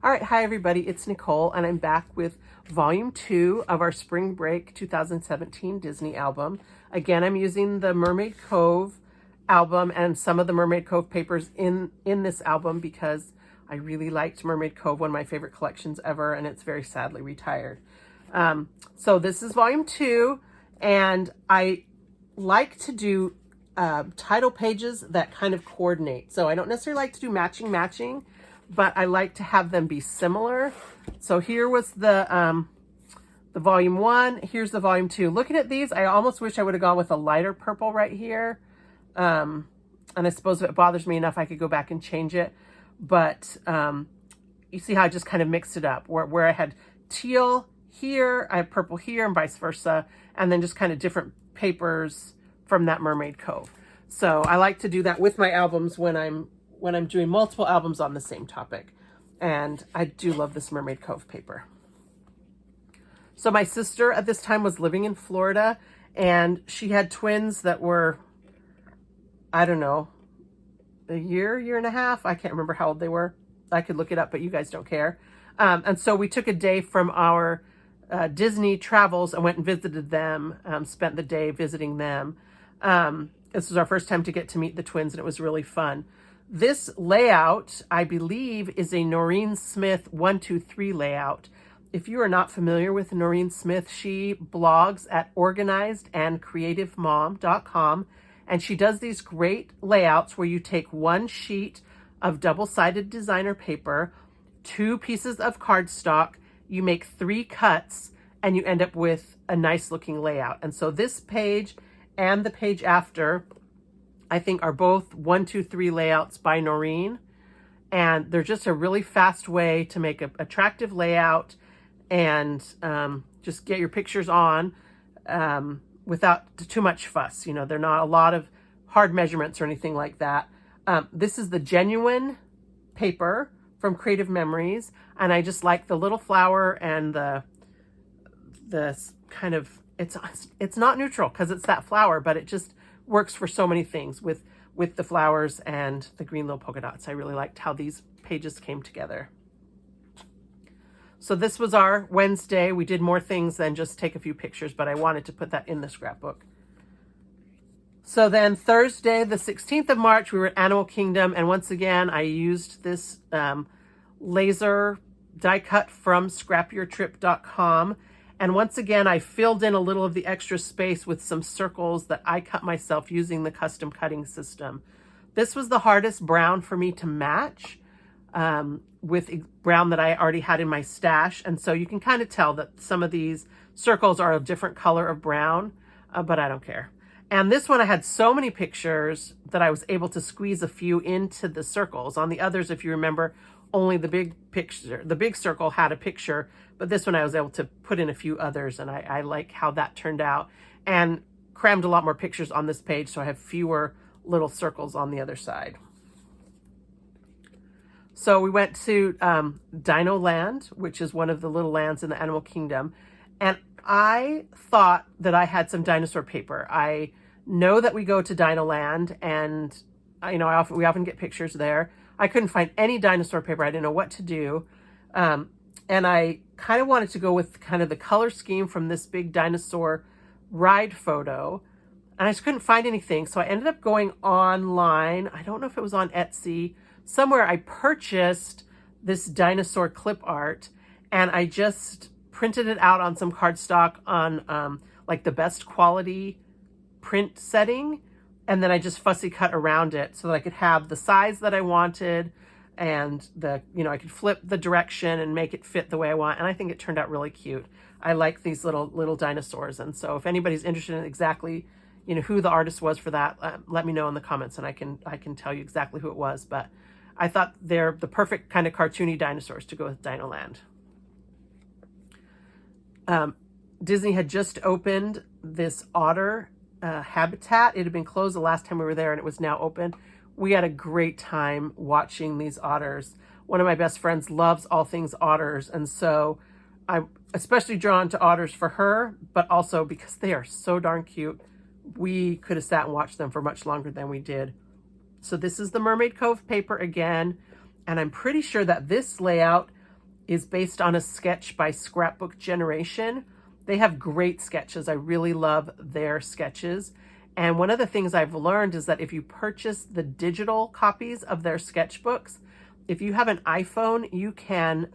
All right, hi everybody, it's Nicole, and I'm back with Volume 2 of our Spring Break 2017 Disney album. Again, I'm using the Mermaid Cove album and some of the Mermaid Cove papers in this album because I really liked Mermaid Cove, one of my favorite collections ever, and it's very sadly retired. So this is Volume 2, and I like to do title pages that kind of coordinate. So I don't necessarily like to do matching, but I like to have them be similar. So here was the volume 1. Here's the volume 2. Looking at these, I almost wish I would have gone with a lighter purple right here. And I suppose if it bothers me enough, I could go back and change it. But you see how I just kind of mixed it up, where I had teal here, I have purple here, and vice versa, and then just kind of different papers from that Mermaid Cove. So I like to do that with my albums when I'm doing multiple albums on the same topic. And I do love this Mermaid Cove paper. So my sister at this time was living in Florida, and she had twins that were, I don't know, a year and a half. I can't remember how old they were. I could look it up, but you guys don't care. And so we took a day from our Disney travels and went and visited them, spent the day visiting them. This was our first time to get to meet the twins, and it was really fun. This layout, I believe, is a Noreen Smith 123 layout. If you are not familiar with Noreen Smith, she blogs at organizedandcreativemom.com, and she does these great layouts where you take one sheet of double-sided designer paper, 2 pieces of cardstock, you make 3 cuts, and you end up with a nice looking layout. And so this page and the page after, I think, are both 1, 2, 3 layouts by Noreen. And they're just a really fast way to make an attractive layout and just get your pictures on without too much fuss. You know, they're not a lot of hard measurements or anything like that. This is the genuine paper from Creative Memories, and I just like the little flower and the kind of, it's not neutral because it's that flower, but it just works for so many things with the flowers and the green little polka dots. I really liked how these pages came together. So this was our Wednesday. We did more things than just take a few pictures, but I wanted to put that in the scrapbook. So then Thursday, the 16th of March, we were at Animal Kingdom. And once again, I used this laser die cut from scrapyourtrip.com. And once again, I filled in a little of the extra space with some circles that I cut myself using the custom cutting system. This was the hardest brown for me to match with brown that I already had in my stash. And so you can kind of tell that some of these circles are a different color of brown, but I don't care. And this one, I had so many pictures that I was able to squeeze a few into the circles. On the others, if you remember, only the big picture, the big circle had a picture, but this one I was able to put in a few others, and I like how that turned out, and crammed a lot more pictures on this page, so I have fewer little circles on the other side. So we went to Dinoland, which is one of the little lands in the Animal Kingdom, and I thought that I had some dinosaur paper. I know that we go to Dinoland, and you know, we often get pictures there. I couldn't find any dinosaur paper. I didn't know what to do. And I kind of wanted to go with kind of the color scheme from this big dinosaur ride photo. And I just couldn't find anything. So I ended up going online. I don't know if it was on Etsy. Somewhere I purchased this dinosaur clip art, and I just printed it out on some cardstock on like the best quality print setting. And then I just fussy cut around it so that I could have the size that I wanted, and I could flip the direction and make it fit the way I want. And I think it turned out really cute. I like these little dinosaurs. And so if anybody's interested in exactly, who the artist was for that, let me know in the comments, and I can tell you exactly who it was. But I thought they're the perfect kind of cartoony dinosaurs to go with Dinoland. Disney had just opened this Otter Habitat. It had been closed the last time we were there, and it was now open. We had a great time watching these otters. One of my best friends loves all things otters, and so I'm especially drawn to otters for her, but also because they are so darn cute. We could have sat and watched them for much longer than we did. So this is the Mermaid Cove paper again, and I'm pretty sure that this layout is based on a sketch by Scrapbook Generation. They have great sketches. I really love their sketches. And one of the things I've learned is that if you purchase the digital copies of their sketchbooks, if you have an iPhone, you can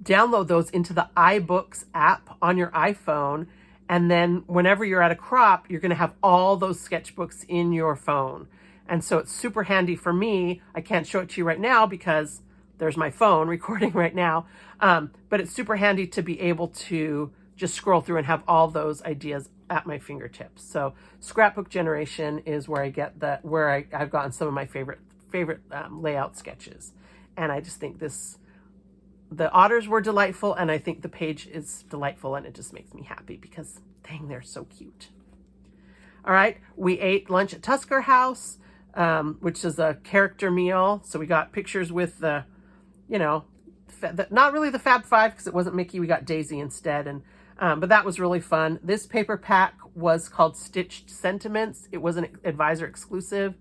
download those into the iBooks app on your iPhone. And then whenever you're at a crop, you're going to have all those sketchbooks in your phone. And so it's super handy for me. I can't show it to you right now because there's my phone recording right now. But it's super handy to be able to just scroll through and have all those ideas at my fingertips. So Scrapbook Generation is where I get I've gotten some of my favorite layout sketches. And I just think the otters were delightful, and I think the page is delightful, and it just makes me happy because dang, they're so cute. All right, we ate lunch at Tusker House, which is a character meal. So we got pictures with the, not really the Fab Five because it wasn't Mickey. We got Daisy instead, and but that was really fun. This paper pack was called Stitched Sentiments. It was an advisor exclusive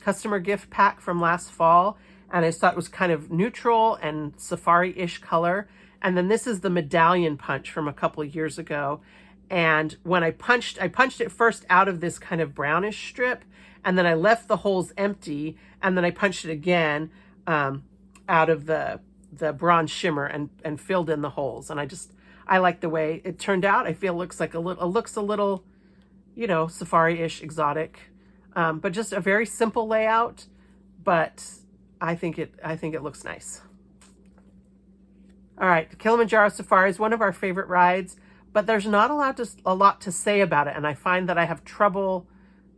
customer gift pack from last fall. And I just thought it was kind of neutral and safari-ish color. And then this is the medallion punch from a couple of years ago. And when I punched it first out of this kind of brownish strip, and then I left the holes empty, and then I punched it again out of the bronze shimmer and filled in the holes. And I like the way it turned out. I feel it looks a little, safari-ish, exotic, but just a very simple layout. But I think it looks nice. All right, Kilimanjaro Safari is one of our favorite rides, but there's not a lot to say about it, and I find that I have trouble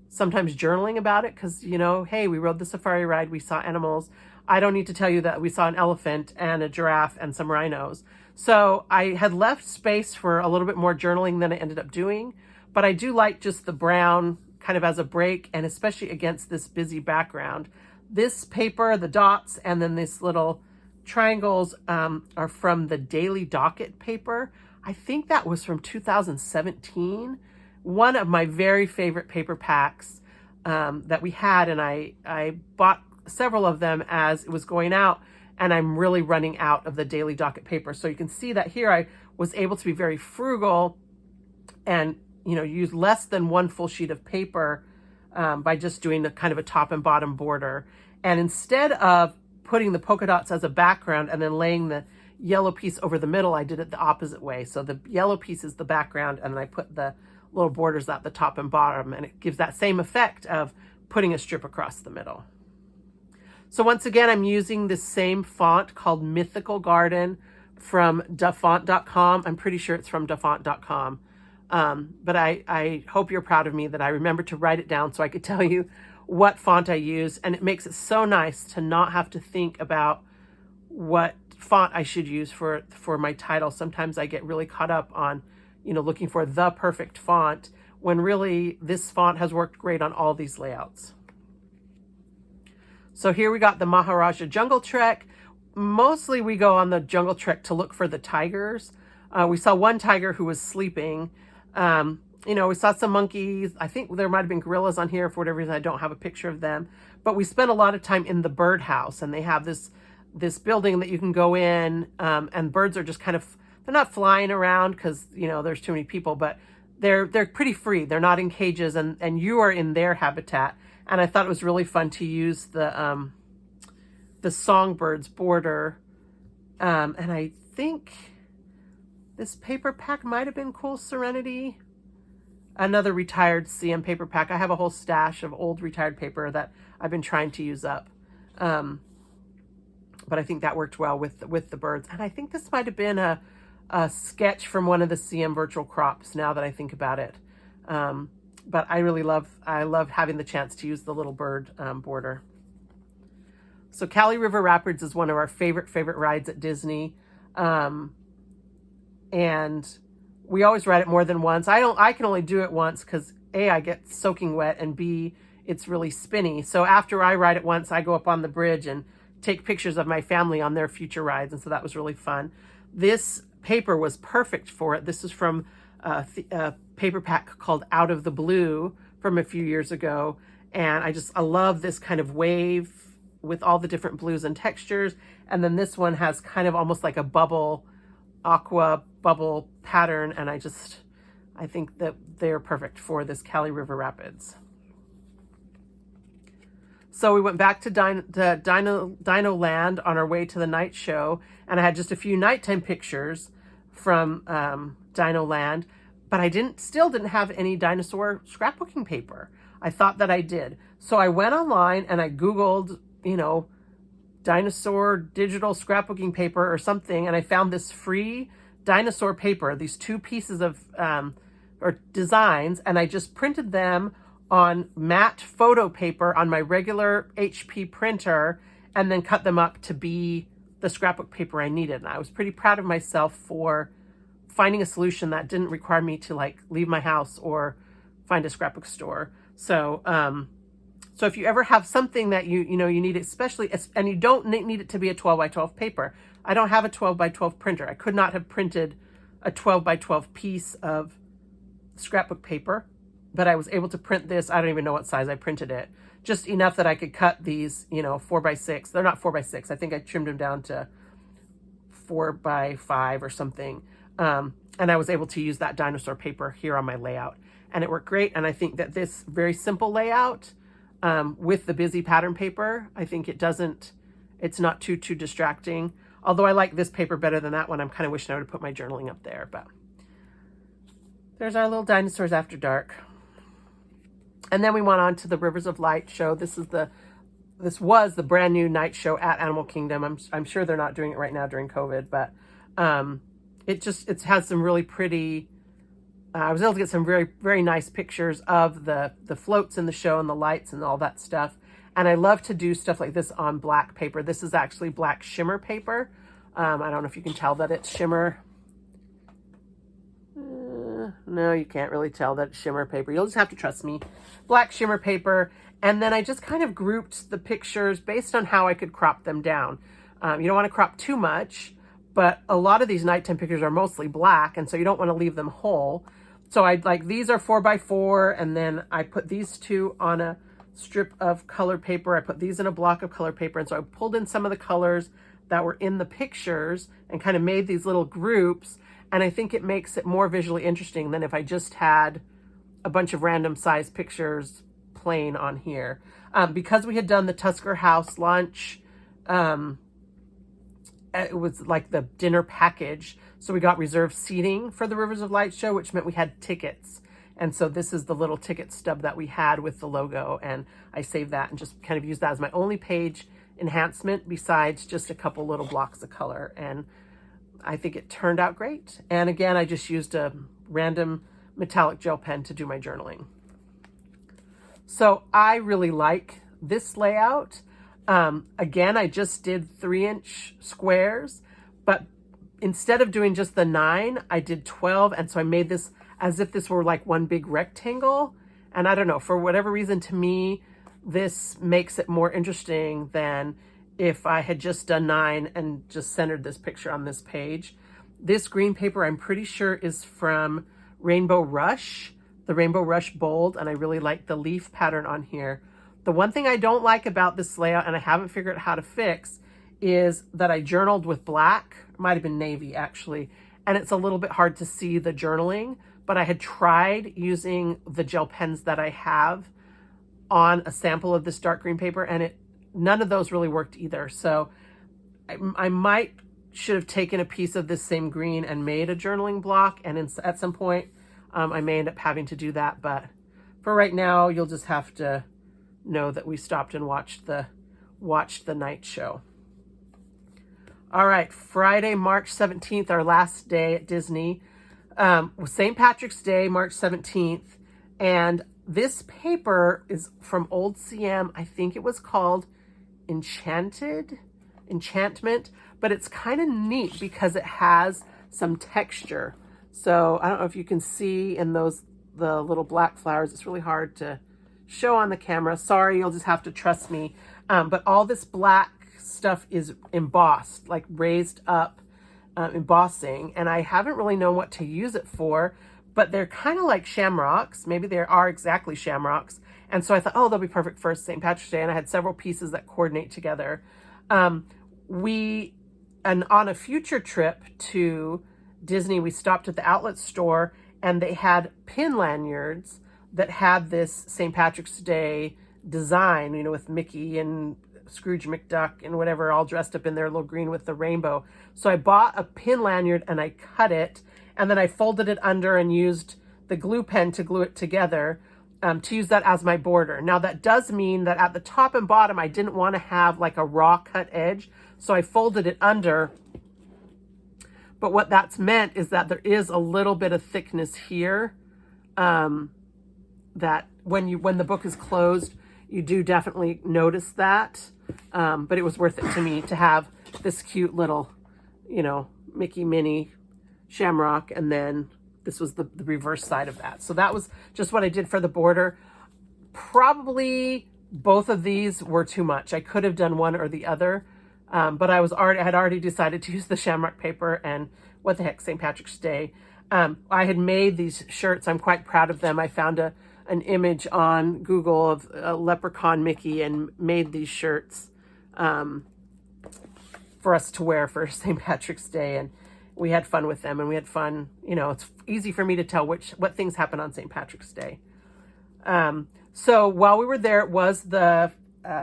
sometimes journaling about it because, hey, we rode the safari ride, we saw animals. I don't need to tell you that we saw an elephant and a giraffe and some rhinos. So I had left space for a little bit more journaling than I ended up doing, but I do like just the brown kind of as a break, and especially against this busy background. This paper, the dots, and then these little triangles are from the Daily Docket paper. I think that was from 2017. One of my very favorite paper packs that we had, and I bought several of them as it was going out, and I'm really running out of the Daily Docket paper. So you can see that here I was able to be very frugal and use less than one full sheet of paper by just doing the kind of a top and bottom border. And instead of putting the polka dots as a background and then laying the yellow piece over the middle, I did it the opposite way. So the yellow piece is the background, and then I put the little borders at the top and bottom, and it gives that same effect of putting a strip across the middle. So once again, I'm using this same font called Mythical Garden from dafont.com. I'm pretty sure it's from dafont.com. But I hope you're proud of me that I remembered to write it down so I could tell you what font I use. And it makes it so nice to not have to think about what font I should use for my title. Sometimes I get really caught up on, looking for the perfect font when really this font has worked great on all these layouts. So here we got the Maharaja Jungle Trek. Mostly we go on the Jungle Trek to look for the tigers. We saw one tiger who was sleeping. We saw some monkeys. I think there might have been gorillas on here. For whatever reason, I don't have a picture of them. But we spent a lot of time in the bird house, and they have this building that you can go in, and birds are just kind of, they're not flying around because, there's too many people, but they're pretty free. They're not in cages, and you are in their habitat. And I thought it was really fun to use the songbirds border. And I think this paper pack might have been Cool Serenity. Another retired CM paper pack. I have a whole stash of old retired paper that I've been trying to use up. But I think that worked well with the birds. And I think this might have been a sketch from one of the CM virtual crops now that I think about it. But I love having the chance to use the little bird border. So Kali River Rapids is one of our favorite rides at Disney. And we always ride it more than once. I can only do it once because A, I get soaking wet, and B, it's really spinny. So after I ride it once, I go up on the bridge and take pictures of my family on their future rides. And so that was really fun. This paper was perfect for it. This is from a paper pack called Out of the Blue from a few years ago. And I love this kind of wave with all the different blues and textures. And then this one has kind of almost like a bubble, aqua bubble pattern. And I think that they're perfect for this Cali River Rapids. So we went back to Dinoland on our way to the night show, and I had just a few nighttime pictures from Dinoland, but I still didn't have any dinosaur scrapbooking paper. I thought that I did. So I went online and I Googled, dinosaur digital scrapbooking paper or something, and I found this free dinosaur paper, these 2 pieces of or designs, and I just printed them on matte photo paper on my regular HP printer, and then cut them up to be the scrapbook paper I needed. And I was pretty proud of myself for finding a solution that didn't require me to like leave my house or find a scrapbook store. So so if you ever have something that you need, especially, and you don't need it to be a 12 by 12 paper. I don't have a 12 by 12 printer. I could not have printed a 12 by 12 piece of scrapbook paper, but I was able to print this. I don't even know what size I printed it. Just enough that I could cut these, 4 by 6. They're not 4 by 6. I think I trimmed them down to 4 by 5 or something. And I was able to use that dinosaur paper here on my layout, and it worked great. And I think that this very simple layout with the busy pattern paper, I think it's not too distracting. Although I like this paper better than that one. I'm kind of wishing I would have put my journaling up there, but there's our little dinosaurs after dark. And then we went on to the Rivers of Light show. This was the brand new night show at Animal Kingdom. I'm sure they're not doing it right now during COVID, but it has some really pretty. I was able to get some very, very nice pictures of the floats in the show and the lights and all that stuff. And I love to do stuff like this on black paper. This is actually black shimmer paper. I don't know if you can tell that it's shimmer. No, you can't really tell that it's shimmer paper. You'll just have to trust me. Black shimmer paper. And then I just kind of grouped the pictures based on how I could crop them down. You don't want to crop too much, but a lot of these nighttime pictures are mostly black, and so you don't want to leave them whole. So these are 4 by 4, and then I put these 2 on a strip of colored paper. I put these in a block of colored paper, and so I pulled in some of the colors that were in the pictures and kind of made these little groups. And I think it makes it more visually interesting than if I just had a bunch of random size pictures plain on here. Because we had done the Tusker House lunch, it was like the dinner package. So we got reserved seating for the Rivers of Light show, which meant we had tickets. And so this is the little ticket stub that we had with the logo. And I saved that and just kind of used that as my only page enhancement besides just a couple little blocks of color. And I think it turned out great. And again, I just used a random metallic gel pen to do my journaling. So I really like this layout. Again, I just did 3-inch squares, but instead of doing just the 9, I did 12. And so I made this as if this were like one big rectangle. And I don't know, for whatever reason, to me, this makes it more interesting than if I had just done 9 and just centered this picture on this page. This green paper, I'm pretty sure, is from Rainbow Rush, the Rainbow Rush Bold, and I really like the leaf pattern on here. The one thing I don't like about this layout, and I haven't figured out how to fix, is that I journaled with black. It might have been navy, actually, and it's a little bit hard to see the journaling, but I had tried using the gel pens that I have on a sample of this dark green paper, and none of those really worked either. So I should have taken a piece of this same green and made a journaling block, and at some point I may end up having to do that. But for right now, you'll just have to know that we stopped and watched the night show. All right, Friday, March 17th, our last day at Disney, was St. Patrick's Day, March 17th, and this paper is from Old CM. I think it was called Enchantment, but it's kind of neat because it has some texture. So I don't know if you can see in the little black flowers. It's really hard to show on the camera. Sorry, you'll just have to trust me. But all this black stuff is embossed, like raised up embossing, and I haven't really known what to use it for, but they're kind of like shamrocks. Maybe they are exactly shamrocks. And so I thought, oh, they'll be perfect for St. Patrick's Day. And I had several pieces that coordinate together. And on a future trip to Disney, we stopped at the outlet store and they had pin lanyards that had this St. Patrick's Day design, you know, with Mickey and Scrooge McDuck and whatever, all dressed up in their little green with the rainbow. So I bought a pin lanyard and I cut it, and then I folded it under and used the glue pen to glue it together, to use that as my border. Now that does mean that at the top and bottom, I didn't want to have like a raw cut edge, so I folded it under. But what that's meant is that there is a little bit of thickness here, that when the book is closed, you do definitely notice that. But it was worth it to me to have this cute little, you know, Mickey Minnie shamrock, and then this was the reverse side of that. So that was just what I did for the border. Probably both of these were too much. I could have done one or the other, but I had already decided to use the Shamrock paper, and what the heck, St. Patrick's Day. I had made these shirts. I'm quite proud of them. I found an image on Google of a leprechaun Mickey and made these shirts for us to wear for St. Patrick's Day, and we had fun with them, and we had fun. You know, it's easy for me to tell what things happen on St. Patrick's Day. So while we were there, it was the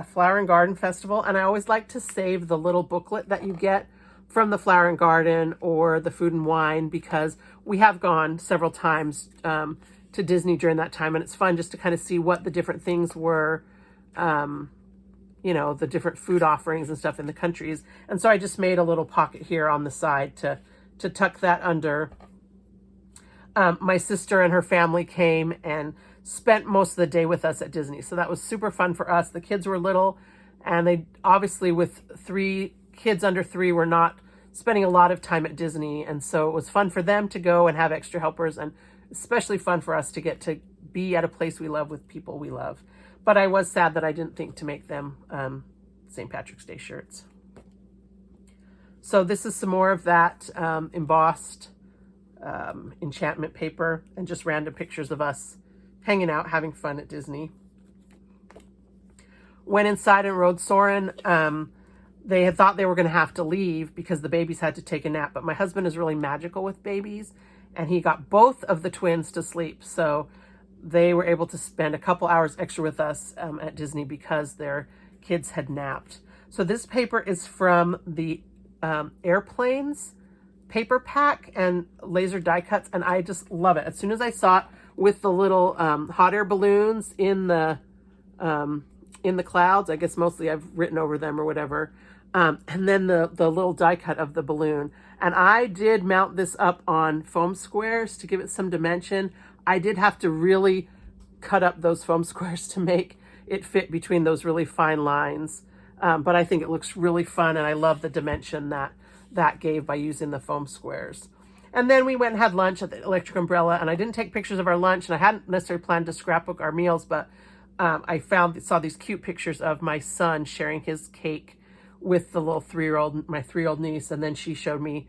Flower and Garden Festival, and I always like to save the little booklet that you get from the Flower and Garden or the Food and Wine, because we have gone several times to Disney during that time, and it's fun just to kind of see what the different things were, you know, the different food offerings and stuff in the countries. And so I just made a little pocket here on the side to tuck that under. My sister and her family came and spent most of the day with us at Disney. So that was super fun for us. The kids were little, and they obviously, with 3 kids under 3, were not spending a lot of time at Disney. And so it was fun for them to go and have extra helpers, and especially fun for us to get to be at a place we love with people we love. But I was sad that I didn't think to make them St. Patrick's Day shirts. So this is some more of that embossed enchantment paper, and just random pictures of us hanging out, having fun at Disney. Went inside and rode Soarin'. They had thought they were going to have to leave because the babies had to take a nap, but my husband is really magical with babies, and he got both of the twins to sleep. So they were able to spend a couple hours extra with us at Disney because their kids had napped. So this paper is from the Airplanes paper pack and laser die cuts, and I just love it. As soon as I saw it with the little hot air balloons in the clouds, I guess mostly I've written over them or whatever, and then the little die cut of the balloon. And I did mount this up on foam squares to give it some dimension. I did have to really cut up those foam squares to make it fit between those really fine lines. But I think it looks really fun, and I love the dimension that gave by using the foam squares. And then we went and had lunch at the Electric Umbrella, and I didn't take pictures of our lunch, and I hadn't necessarily planned to scrapbook our meals, but I saw these cute pictures of my son sharing his cake with the little my 3-year-old niece, and then she showed me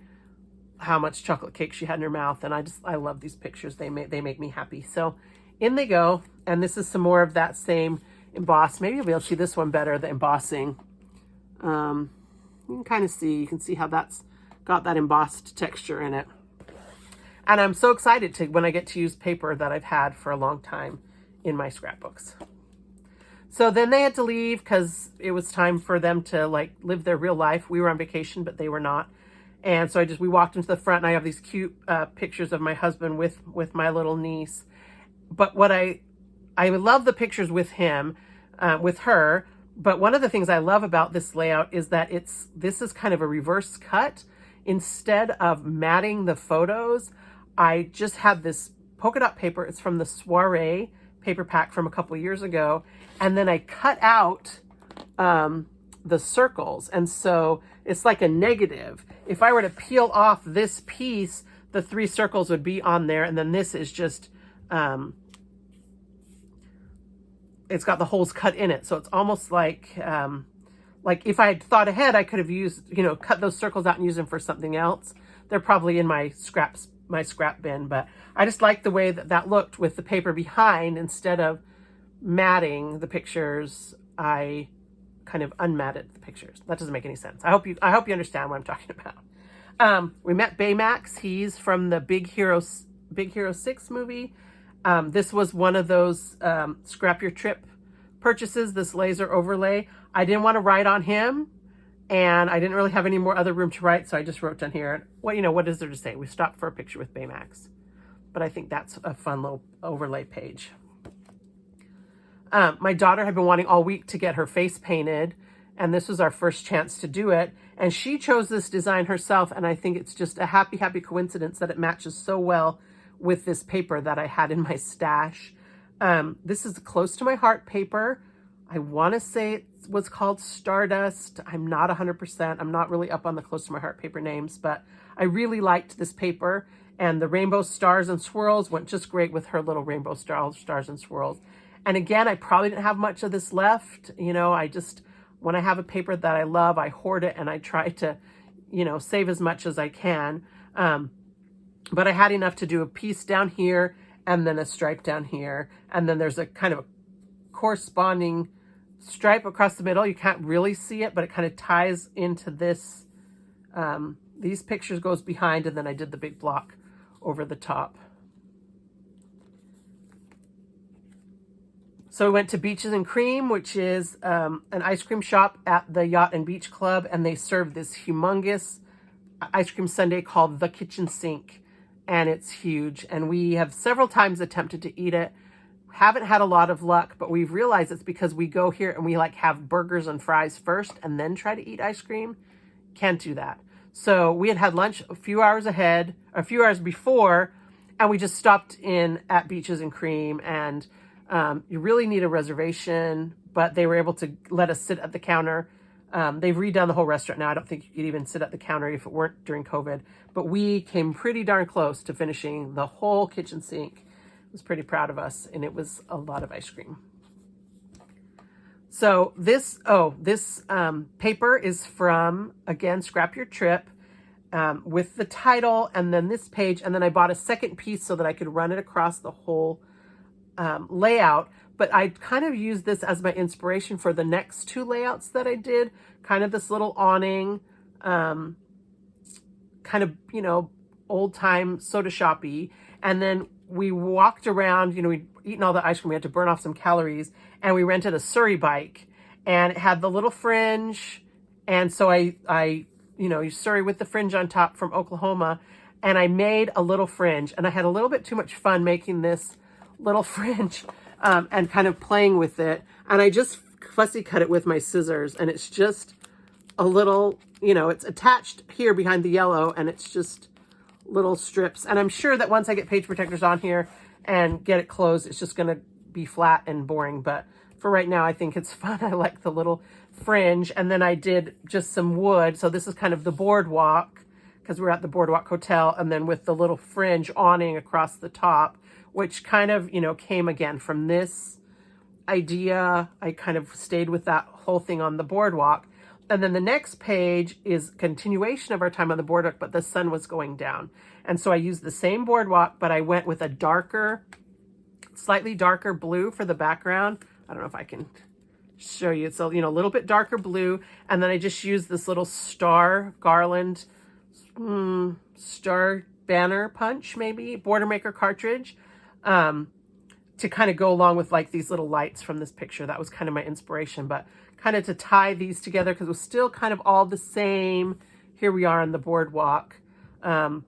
how much chocolate cake she had in her mouth, and I love these pictures. They make me happy. So in they go, and this is some more of that same emboss. Maybe you'll be able to see this one better, the embossing. You can kind of see, you can see how that's got that embossed texture in it. And I'm so excited when I get to use paper that I've had for a long time in my scrapbooks. So then they had to leave because it was time for them to like live their real life. We were on vacation, but they were not. And so we walked into the front, and I have these cute pictures of my husband with my little niece. But what I love the pictures with him, with her. But one of the things I love about this layout is that this is kind of a reverse cut. Instead of matting the photos, I just have this polka dot paper. It's from the Soiree paper pack from a couple years ago. And then I cut out the circles. And so it's like a negative. If I were to peel off this piece, the 3 circles would be on there. And then this is just, it's got the holes cut in it. So it's almost like if I had thought ahead, I could have used, cut those circles out and use them for something else. They're probably in my scraps my scrap bin, but I just liked the way that that looked with the paper behind. Instead of matting the pictures, I kind of unmatted the pictures. That doesn't make any sense. I hope you understand what I'm talking about. We met Baymax. He's from the Big Hero 6 movie. This was one of those scrap your trip purchases, this laser overlay. I didn't want to write on him, and I didn't really have any more other room to write, so I just wrote down here. What, what is there to say? We stopped for a picture with Baymax. But I think that's a fun little overlay page. My daughter had been wanting all week to get her face painted, and this was our first chance to do it. And she chose this design herself, and I think it's just a happy, happy coincidence that it matches so well with this paper that I had in my stash. This is close to my heart paper. I want to say it was called Stardust. I'm not 100%. I'm not really up on the close to my heart paper names, but I really liked this paper, and the rainbow stars and swirls went just great with her little rainbow stars and swirls. And again, I probably didn't have much of this left. I just, when I have a paper that I love, I hoard it and I try to, save as much as I can. But I had enough to do a piece down here and then a stripe down here. And then there's a kind of a corresponding stripe across the middle. You can't really see it, but it kind of ties into this. These pictures goes behind, and then I did the big block over the top. So we went to Beaches and Cream, which is an ice cream shop at the Yacht and Beach Club, and they serve this humongous ice cream sundae called the Kitchen Sink, and it's huge. And we have several times attempted to eat it. Haven't had a lot of luck, but we've realized it's because we go here and we have burgers and fries first and then try to eat ice cream. Can't do that. So we had lunch a few hours before, and we just stopped in at Beaches and Cream, and you really need a reservation, but they were able to let us sit at the counter. They've redone the whole restaurant now. I don't think you could even sit at the counter if it weren't during COVID, but we came pretty darn close to finishing the whole kitchen sink. I was pretty proud of us, and it was a lot of ice cream. So this paper is from, again, Scrap Your Trip, with the title and then this page. And then I bought a second piece so that I could run it across the whole layout. But I kind of used this as my inspiration for the next two layouts that I did. Kind of this little awning, kind of, old time soda shoppy. And then we walked around, we'd eaten all the ice cream. We had to burn off some calories, and we rented a Surrey bike, and it had the little fringe. And so I Surrey with the fringe on top from Oklahoma, and I made a little fringe, and I had a little bit too much fun making this little fringe and kind of playing with it. And I just fussy cut it with my scissors, and it's just a little, it's attached here behind the yellow, and it's just little strips. And I'm sure that once I get page protectors on here and get it closed, it's just going to be flat and boring. But for right now, I think it's fun. I like the little fringe. And then I did just some wood. So this is kind of the boardwalk, because we're at the Boardwalk Hotel, and then with the little fringe awning across the top, which kind of, came again from this idea. I kind of stayed with that whole thing on the boardwalk. And then the next page is continuation of our time on the boardwalk, but the sun was going down. And so I used the same boardwalk, but I went with a slightly darker blue for the background. I don't know if I can show you. It's a little bit darker blue. And then I just used this little star garland, star banner punch, maybe, Border Maker cartridge, to kind of go along with these little lights from this picture. That was kind of my inspiration, but kind of to tie these together, because it was still kind of all the same. Here we are on the boardwalk. And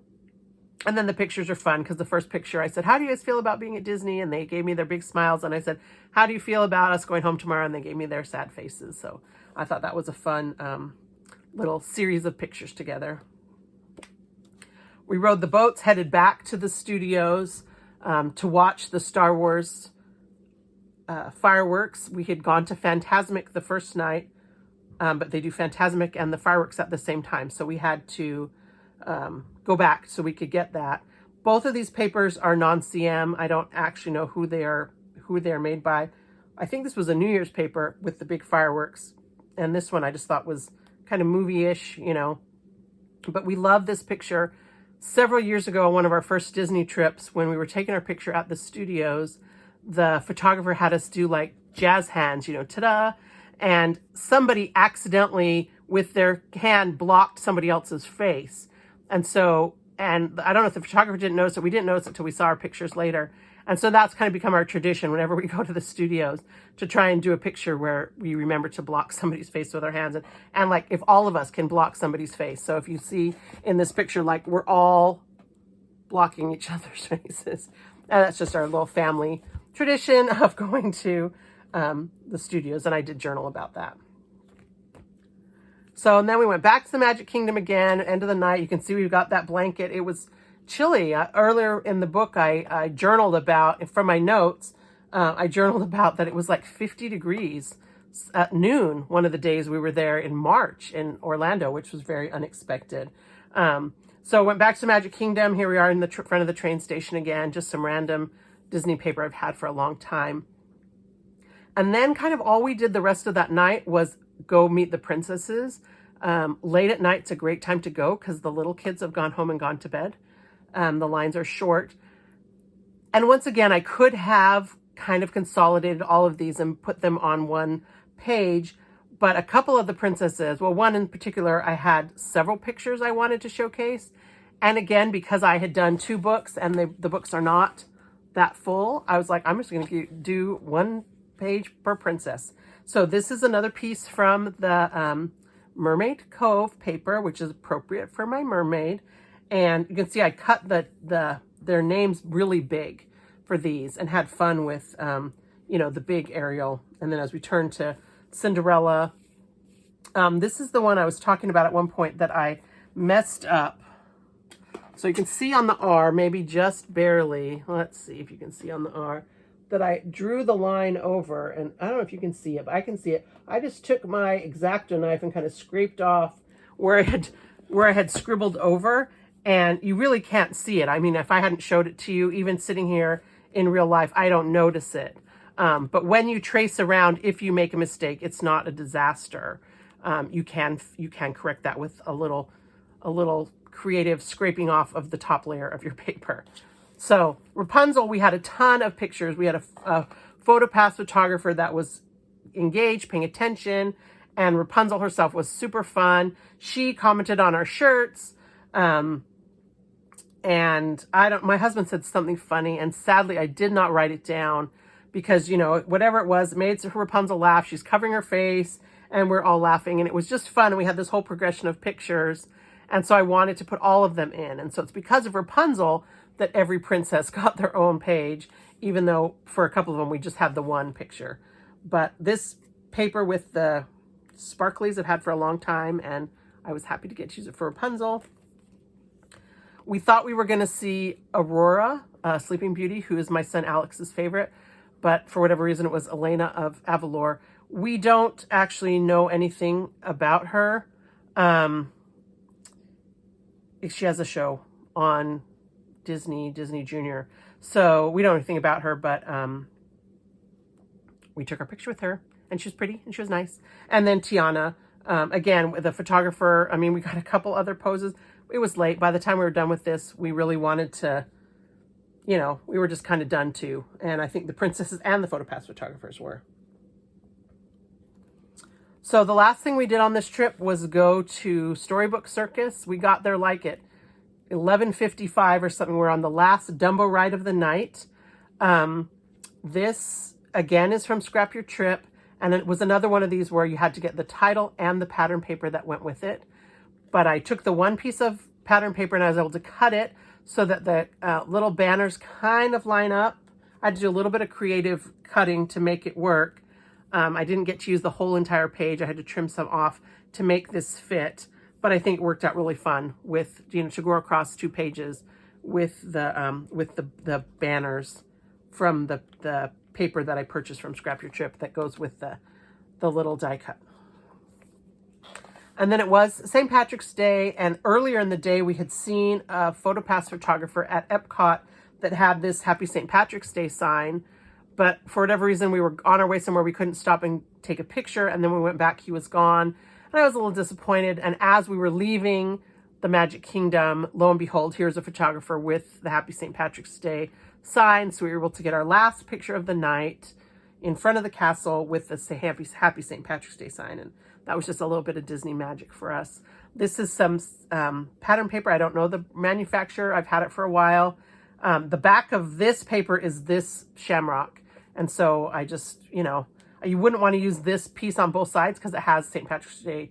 then the pictures are fun, because the first picture I said, how do you guys feel about being at Disney? And they gave me their big smiles. And I said, how do you feel about us going home tomorrow? And they gave me their sad faces. So I thought that was a fun little series of pictures together. We rode the boats, headed back to the studios to watch the Star Wars fireworks. We had gone to Fantasmic the first night, but they do Fantasmic and the fireworks at the same time. So we had to go back so we could get that. Both of these papers are non-CM. I don't actually know who they are made by. I think this was a New Year's paper with the big fireworks. And this one I just thought was kind of movie-ish, But we love this picture. several years ago on one of our first Disney trips, when we were taking our picture at the studios, the photographer had us do like jazz hands, you know, ta-da, and somebody accidentally with their hand blocked somebody else's face. And so, and I don't know if the photographer didn't notice it. We didn't notice it until we saw our pictures later. And so that's kind of become our tradition whenever we go to the studios, to try and do a picture where we remember to block somebody's face with our hands. And like if all of us can block somebody's face. So if you see in this picture, like we're all blocking each other's faces. And that's just our little family tradition of going to the studios. And I did journal about that. So, and then we went back to the Magic Kingdom again, end of the night. You can see we've got that blanket. It was chilly. Earlier in the book, I journaled about, from my notes, I journaled about that it was like 50 degrees at noon one of the days we were there in March in Orlando, which was very unexpected. So went back to Magic Kingdom. Here we are in the front of the train station again, just some random Disney paper I've had for a long time. And then kind of all we did the rest of that night was go meet the princesses. Late at night, it's a great time to go because the little kids have gone home and gone to bed. The lines are short. And once again, I could have kind of consolidated all of these and put them on one page, but a couple of the princesses, well, one in particular, I had several pictures I wanted to showcase. And again, because I had done 2 books and the books are not that full, I was like, I'm just going to do 1 page per princess. So this is another piece from the Mermaid Cove paper, which is appropriate for my mermaid. And you can see I cut their names really big for these and had fun with, you know, the big Ariel. And then as we turn to Cinderella, this is the one I was talking about at one point that I messed up. So you can see on the R, maybe just barely, let's see if you can see on the R, that I drew the line over, and I don't know if you can see it, but I can see it. I just took my X-Acto knife and kind of scraped off where I had scribbled over, and you really can't see it. I mean, if I hadn't showed it to you, even sitting here in real life, I don't notice it. But when you trace around, if you make a mistake, it's not a disaster. You can correct that with a little creative scraping off of the top layer of your paper. So Rapunzel, we had a ton of pictures. We had a PhotoPass photographer that was engaged, paying attention, and Rapunzel herself was super fun. She commented on our shirts, and my husband said something funny, and sadly I did not write it down because, you know, whatever it was, it made Rapunzel laugh. She's covering her face, and we're all laughing, and it was just fun. And we had this whole progression of pictures, and so I wanted to put all of them in. And so it's because of Rapunzel that every princess got their own page, even though for a couple of them we just had the one picture. But this paper with the sparklies I've had for a long time, and I was happy to get to use it for Rapunzel. We thought we were going to see Aurora, Sleeping Beauty, who is my son Alex's favorite, but for whatever reason it was Elena of Avalor. We don't actually know anything about her. She has a show on Disney Junior. So we don't know anything about her, but we took our picture with her, and she was pretty and she was nice. And then Tiana, again, with a photographer. I mean, we got a couple other poses. It was late. By the time we were done with this, we really wanted to, you know, we were just kind of done too. And I think the princesses and the PhotoPass photographers were. So the last thing we did on this trip was go to Storybook Circus. We got there like at 11:55 or something. We're on the last Dumbo ride of the night. This, again, is from Scrap Your Trip. And it was another one of these where you had to get the title and the pattern paper that went with it. But I took the one piece of pattern paper and I was able to cut it so that the little banners kind of line up. I had to do a little bit of creative cutting to make it work. I didn't get to use the whole entire page. I had to trim some off to make this fit. But I think it worked out really fun with, you know, to go across 2 pages with the banners from the paper that I purchased from Scrap Your Trip that goes with the little die cut. And then it was St. Patrick's Day, and earlier in the day we had seen a PhotoPass photographer at Epcot that had this Happy St. Patrick's Day sign, but for whatever reason we were on our way somewhere, we couldn't stop and take a picture, and then we went back, he was gone, and I was a little disappointed. And as we were leaving the Magic Kingdom. Lo and behold, here's a photographer with the Happy St. Patrick's Day sign. So we were able to get our last picture of the night in front of the castle with the Happy St. Patrick's Day sign. And that was just a little bit of Disney magic for us. This is some pattern paper. I don't know the manufacturer. I've had it for a while. The back of this paper is this Shamrock. And so I just, you know, you wouldn't want to use this piece on both sides because it has St. Patrick's Day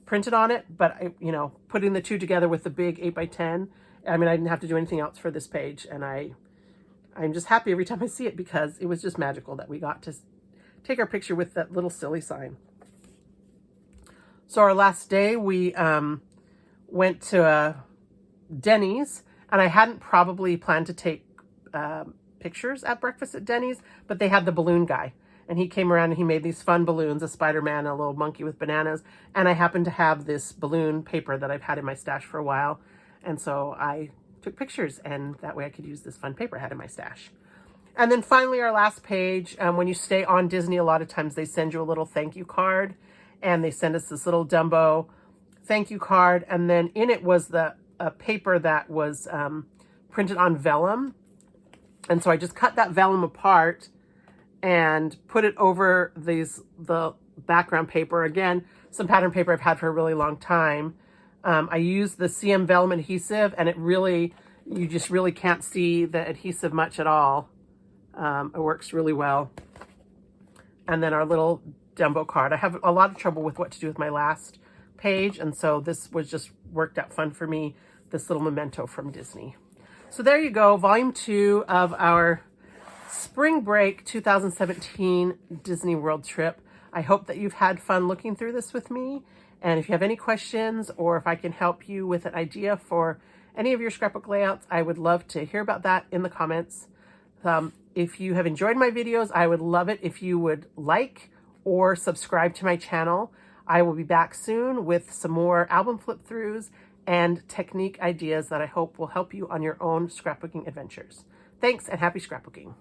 printed on it. But, you know, putting the two together with the big 8x10, I mean, I didn't have to do anything else for this page. And I'm just happy every time I see it because it was just magical that we got to take our picture with that little silly sign. So our last day, we went to Dennys, and I hadn't probably planned to take pictures at breakfast at Dennys, but they had the balloon guy. And he came around and he made these fun balloons, a Spider-Man, a little monkey with bananas. And I happened to have this balloon paper that I've had in my stash for a while. And so I took pictures, and that way I could use this fun paper I had in my stash. And then finally, our last page, when you stay on Disney, a lot of times they send you a little thank you card. And they send us this little Dumbo thank you card. And then in it was the paper that was printed on vellum. And so I just cut that vellum apart and put it over the background paper. Again, some pattern paper I've had for a really long time. I used the CM vellum adhesive, and it really, you just really can't see the adhesive much at all. It works really well. And then our little Dumbo card. I have a lot of trouble with what to do with my last page, and so this was just worked out fun for me, this little memento from Disney. So there you go, volume 2 of our spring break 2017 Disney World trip. I hope that you've had fun looking through this with me, and if you have any questions or if I can help you with an idea for any of your scrapbook layouts, I would love to hear about that in the comments. If you have enjoyed my videos, I would love it if you would like or subscribe to my channel. I will be back soon with some more album flip-throughs and technique ideas that I hope will help you on your own scrapbooking adventures. Thanks, and happy scrapbooking.